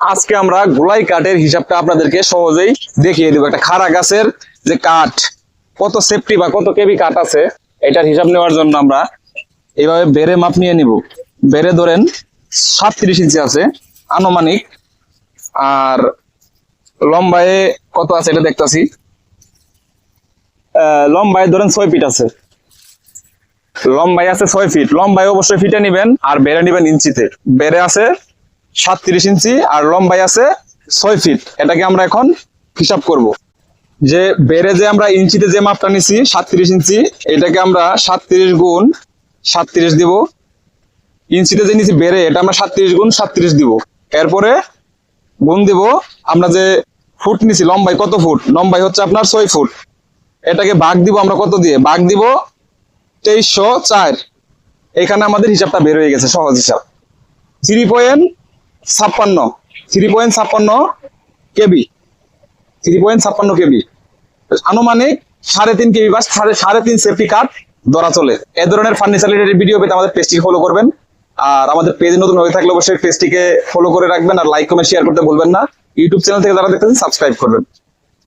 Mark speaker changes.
Speaker 1: আজকে আমরা গোলাই কাঠের হিসাবটা আপনাদেরকে সহজেই দেখিয়ে দেবো। একটা খাড়া গাছের যে কাঠ কত সেফটি বা কত কেবি কাঠ আছে এটার হিসাব নেওয়ার জন্য আমরা এইভাবে বেড়ে মাপ নিয়ে নিব। বেড়ে ধরেন 37 ইঞ্চি আছে আনুমানিক, আর লম্বায় কত আছে এটা দেখতেছি। লম্বায় ধরেন 6 ফিট আছে, লম্বায় আছে 6 ফিট। লম্বায় অবশ্যই ফিটে নিবেন আর বেড়ে নিবেন ইঞ্চিতে। বেড়ে আছে 37 ইঞ্চি আর লম্বায় আছে 6 ফিট। এটাকে আমরা এখন হিসাব করব। যে বেড়ে যে আমরা ইঞ্চিতে যে মাপটা নিছি 37 ইঞ্চি, এটাকে আমরা 37 গুণ 37 দিব। ইঞ্চিতে যে নিছি বেড়ে, এটা আমরা 37 গুণ 37 দিব। এরপরে গুণ দিব আমরা যে ফুট নিছি, লম্বাই কত ফুট, লম্বাই হচ্ছে আপনার 6 ফুট। এটাকে ভাগ দিব আমরা কত দিয়ে, ভাগ দিব 2304। এখানে আমাদের হিসাবটা বের হয়ে গেছে, সহজ হিসাব। 3.56 কেবি, 3.56 কেবি আনুমানিক 3.5 কেবি বা 3.5 সেফটি কাঠ ধরা চলে। এ ধরনের ফার্নিচার রিলেটেড ভিডিও পেতে আমাদের পেজটি ফলো করবেন। আর আমাদের পেজ নতুন হয়ে থাকলে অবশ্যই পেজটিকে ফলো করে রাখবেন, আর লাইক কমেন্ট শেয়ার করতে ভুলবেন না। ইউটিউব চ্যানেল থেকে যারা দেখতেছেন সাবস্ক্রাইব করবেন।